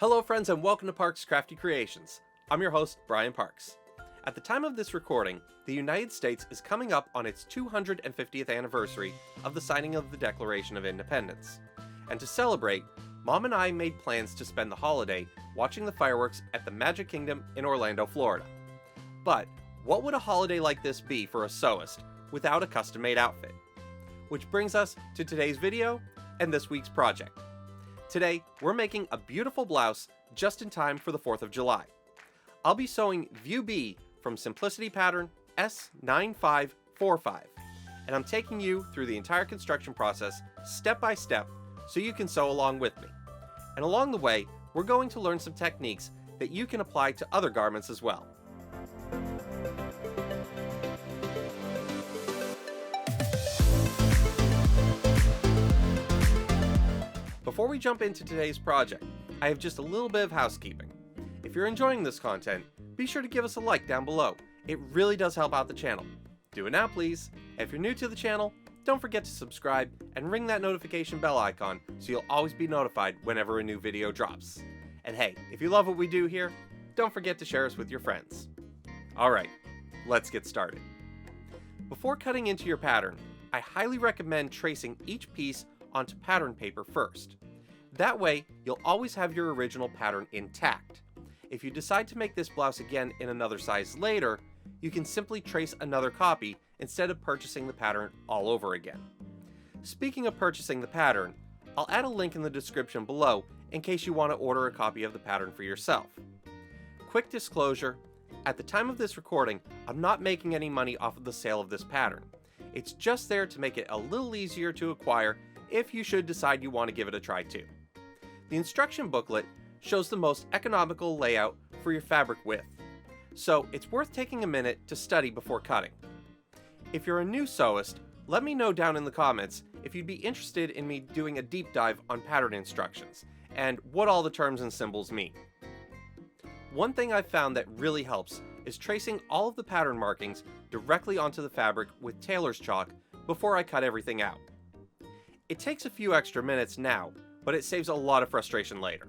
Hello friends and welcome to Parks Crafty Creations. I'm your host, Brian Parks. At the time of this recording, the United States is coming up on its 250th anniversary of the signing of the Declaration of Independence. And to celebrate, Mom and I made plans to spend the holiday watching the fireworks at the Magic Kingdom in Orlando, Florida. But what would a holiday like this be for a sewist without a custom-made outfit? Which brings us to today's video and this week's project. Today, we're making a beautiful blouse just in time for the 4th of July. I'll be sewing View B from Simplicity pattern S9545, and I'm taking you through the entire construction process step by step so you can sew along with me. And along the way, we're going to learn some techniques that you can apply to other garments as well. Before we jump into today's project, I have just a little bit of housekeeping. If you're enjoying this content, be sure to give us a like down below. It really does help out the channel. Do it now, please. And if you're new to the channel, don't forget to subscribe and ring that notification bell icon so you'll always be notified whenever a new video drops. And hey, if you love what we do here, don't forget to share us with your friends. Alright, let's get started. Before cutting into your pattern, I highly recommend tracing each piece onto pattern paper first. That way, you'll always have your original pattern intact. If you decide to make this blouse again in another size later, you can simply trace another copy instead of purchasing the pattern all over again. Speaking of purchasing the pattern, I'll add a link in the description below in case you want to order a copy of the pattern for yourself. Quick disclosure, at the time of this recording, I'm not making any money off of the sale of this pattern. It's just there to make it a little easier to acquire if you should decide you want to give it a try too. The instruction booklet shows the most economical layout for your fabric width, so it's worth taking a minute to study before cutting. If you're a new sewist, let me know down in the comments if you'd be interested in me doing a deep dive on pattern instructions and what all the terms and symbols mean. One thing I've found that really helps is tracing all of the pattern markings directly onto the fabric with tailor's chalk before I cut everything out. It takes a few extra minutes now, but it saves a lot of frustration later.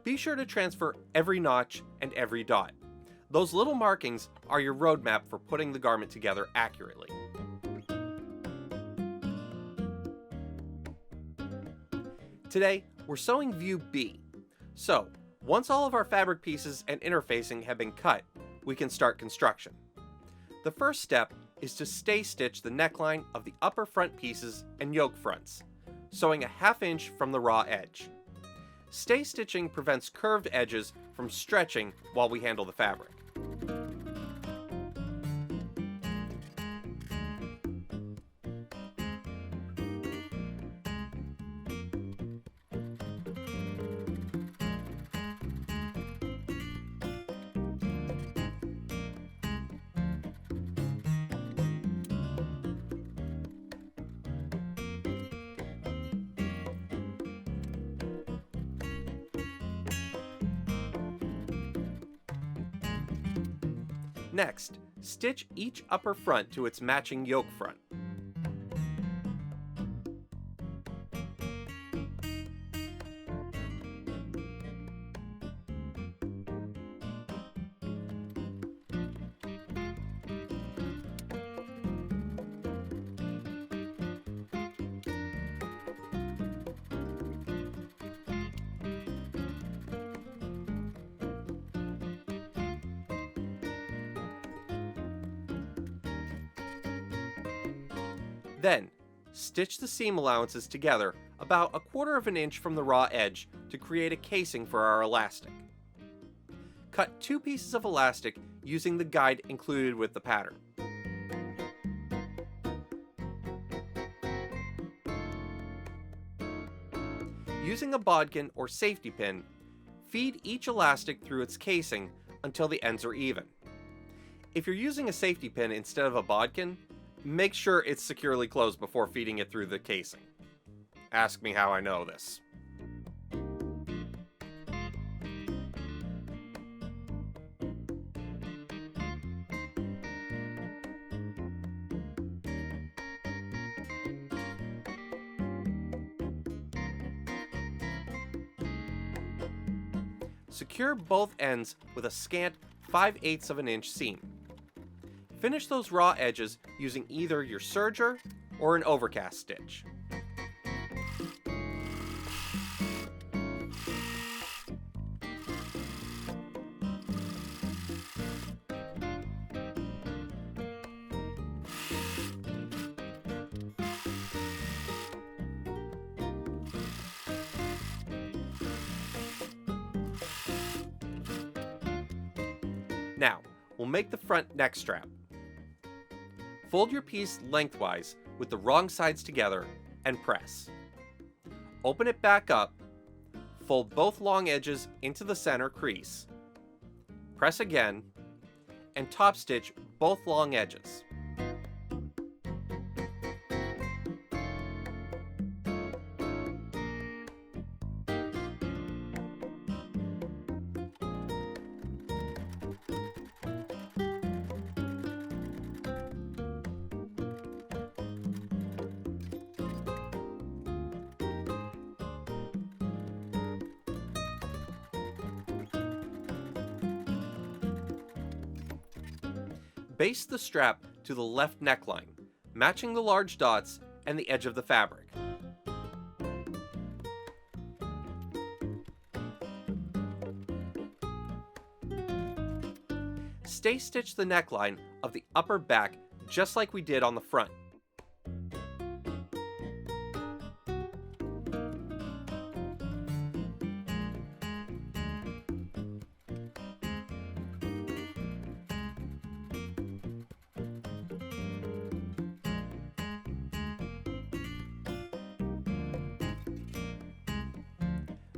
Be sure to transfer every notch and every dot. Those little markings are your roadmap for putting the garment together accurately. Today, we're sewing View B. So, once all of our fabric pieces and interfacing have been cut, we can start construction. The first step is to stay stitch the neckline of the upper front pieces and yoke fronts, sewing a 1/2 inch from the raw edge. Stay stitching prevents curved edges from stretching while we handle the fabric. Next, stitch each upper front to its matching yoke front. Then, stitch the seam allowances together about 1/4 inch from the raw edge to create a casing for our elastic. Cut 2 pieces of elastic using the guide included with the pattern. Using a bodkin or safety pin, feed each elastic through its casing until the ends are even. If you're using a safety pin instead of a bodkin, make sure it's securely closed before feeding it through the casing. Ask me how I know this. Secure both ends with a scant 5/8 of an inch seam. Finish those raw edges using either your serger or an overcast stitch. Now, we'll make the front neck strap. Fold your piece lengthwise with the wrong sides together and press. Open it back up, fold both long edges into the center crease. Press again, and top stitch both long edges. Baste the strap to the left neckline, matching the large dots and the edge of the fabric. Stay stitch the neckline of the upper back just like we did on the front.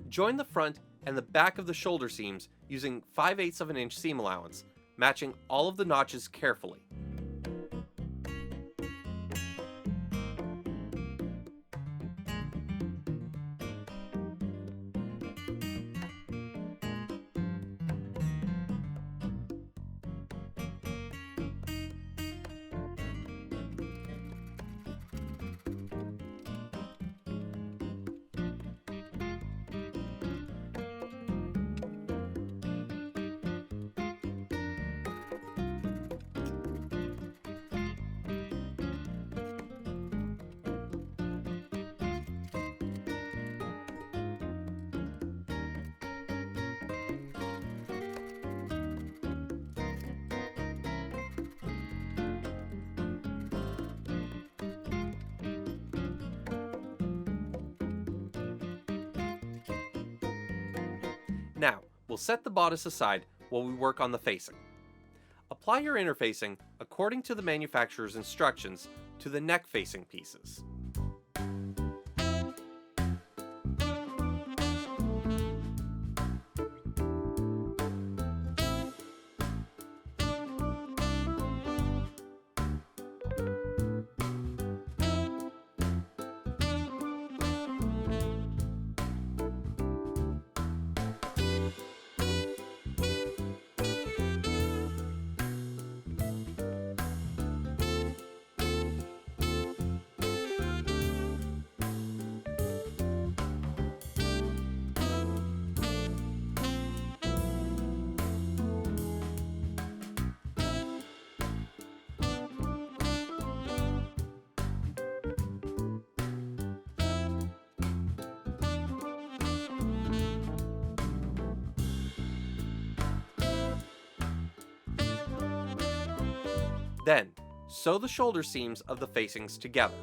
Join the front and the back of the shoulder seams using 5/8 of an inch seam allowance, matching all of the notches carefully. Now, we'll set the bodice aside while we work on the facing. Apply your interfacing according to the manufacturer's instructions to the neck facing pieces. Then, sew the shoulder seams of the facings together.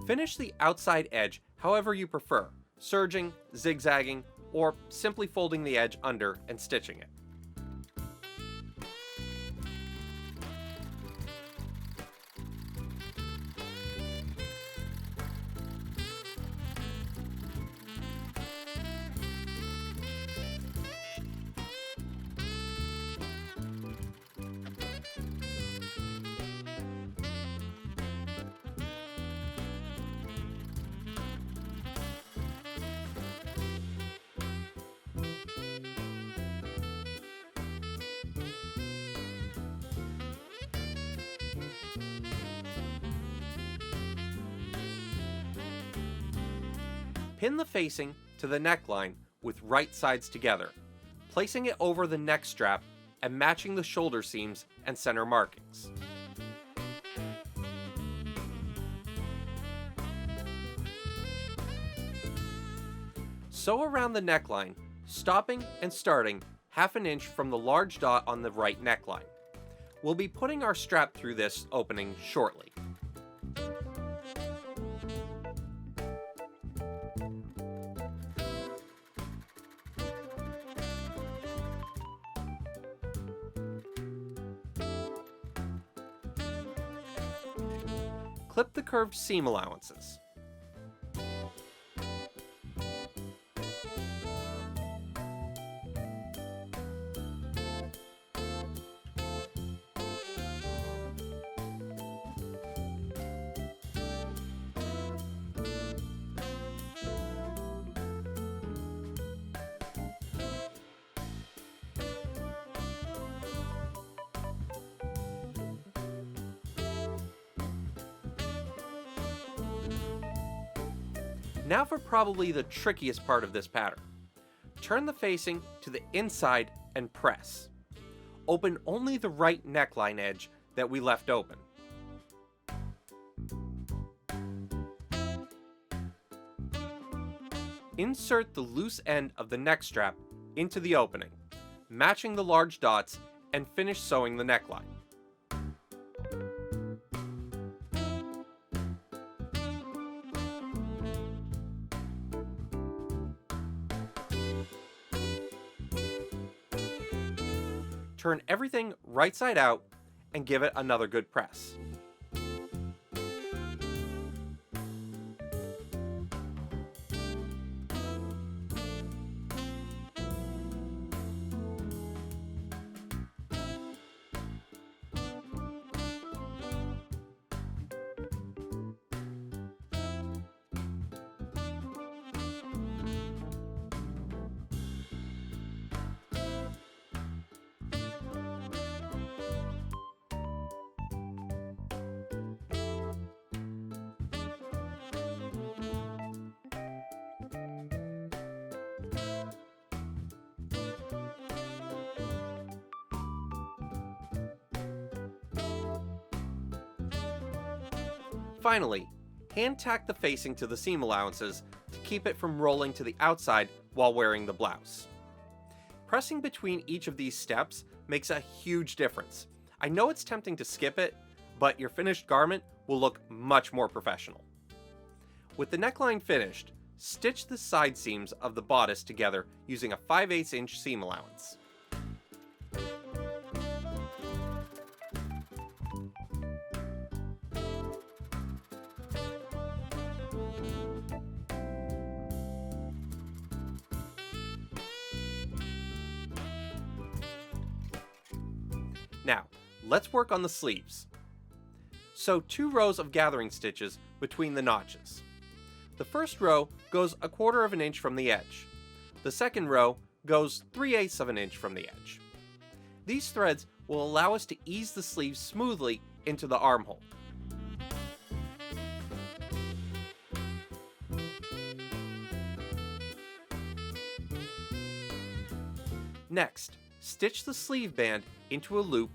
Finish the outside edge however you prefer, serging, zigzagging, or simply folding the edge under and stitching it. Pin the facing to the neckline with right sides together, placing it over the neck strap and matching the shoulder seams and center markings. Sew around the neckline, stopping and starting 1/2 inch from the large dot on the right neckline. We'll be putting our strap through this opening shortly. Clip the curved seam allowances. Now for probably the trickiest part of this pattern. Turn the facing to the inside and press. Open only the right neckline edge that we left open. Insert the loose end of the neck strap into the opening, matching the large dots, and finish sewing the neckline. Turn everything right side out and give it another good press. Finally, hand tack the facing to the seam allowances to keep it from rolling to the outside while wearing the blouse. Pressing between each of these steps makes a huge difference. I know it's tempting to skip it, but your finished garment will look much more professional. With the neckline finished, stitch the side seams of the bodice together using a 5/8 inch seam allowance. Now, let's work on the sleeves. Sew 2 rows of gathering stitches between the notches. The first row goes 1/4 of an inch from the edge. The second row goes 3/8 of an inch from the edge. These threads will allow us to ease the sleeves smoothly into the armhole. Next, stitch the sleeve band into a loop,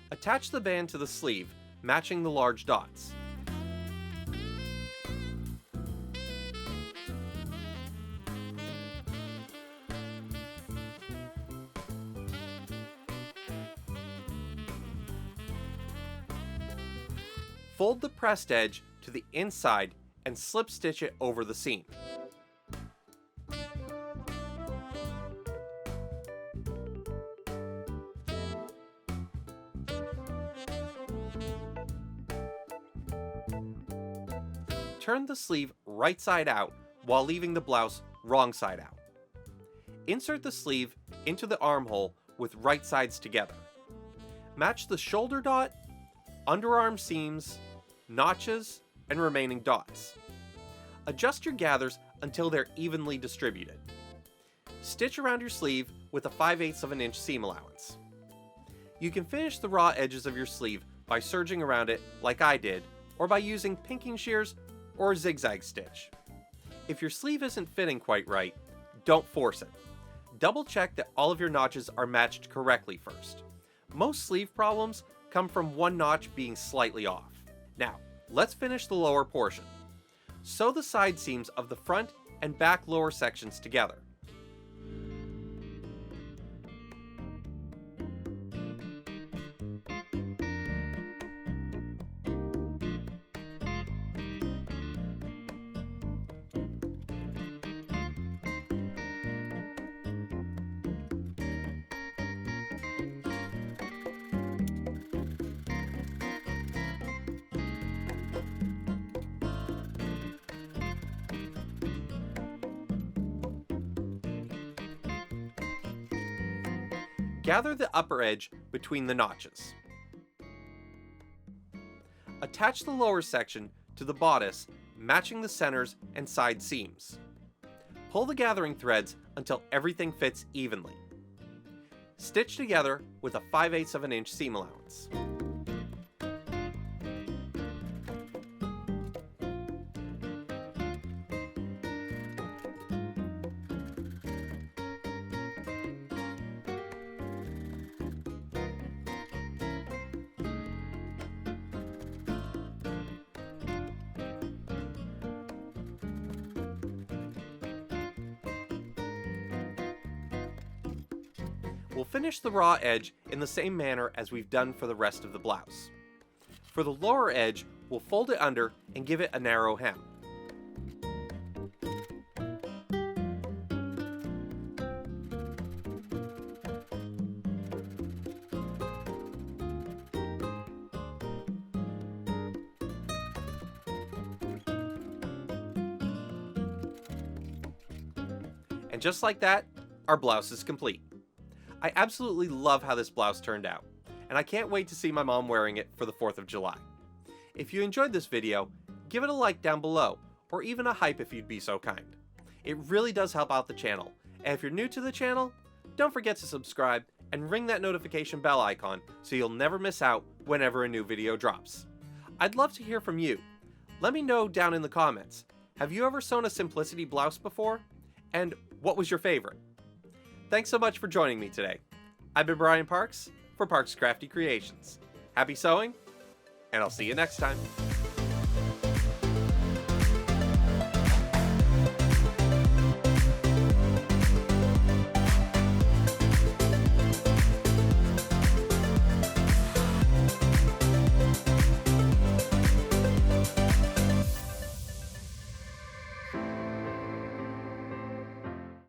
attach the band to the sleeve, matching the large dots. Fold the pressed edge to the inside and slip stitch it over the seam. Turn the sleeve right side out while leaving the blouse wrong side out. Insert the sleeve into the armhole with right sides together. Match the shoulder dot, underarm seams, notches, and remaining dots. Adjust your gathers until they're evenly distributed. Stitch around your sleeve with a 5/8 of an inch seam allowance. You can finish the raw edges of your sleeve by serging around it like I did, or by using pinking shears or a zigzag stitch. If your sleeve isn't fitting quite right, don't force it. Double check that all of your notches are matched correctly first. Most sleeve problems come from one notch being slightly off. Now, let's finish the lower portion. Sew the side seams of the front and back lower sections together. Gather the upper edge between the notches. Attach the lower section to the bodice, matching the centers and side seams. Pull the gathering threads until everything fits evenly. Stitch together with a 5/8 of an inch seam allowance. We'll finish the raw edge in the same manner as we've done for the rest of the blouse. For the lower edge, we'll fold it under and give it a narrow hem. And just like that, our blouse is complete. I absolutely love how this blouse turned out, and I can't wait to see my mom wearing it for the 4th of July. If you enjoyed this video, give it a like down below, or even a hype if you'd be so kind. It really does help out the channel, and if you're new to the channel, don't forget to subscribe and ring that notification bell icon so you'll never miss out whenever a new video drops. I'd love to hear from you. Let me know down in the comments, have you ever sewn a Simplicity blouse before? And what was your favorite? Thanks so much for joining me today. I've been Brian Parks for Parks Crafty Creations. Happy sewing, and I'll see you next time.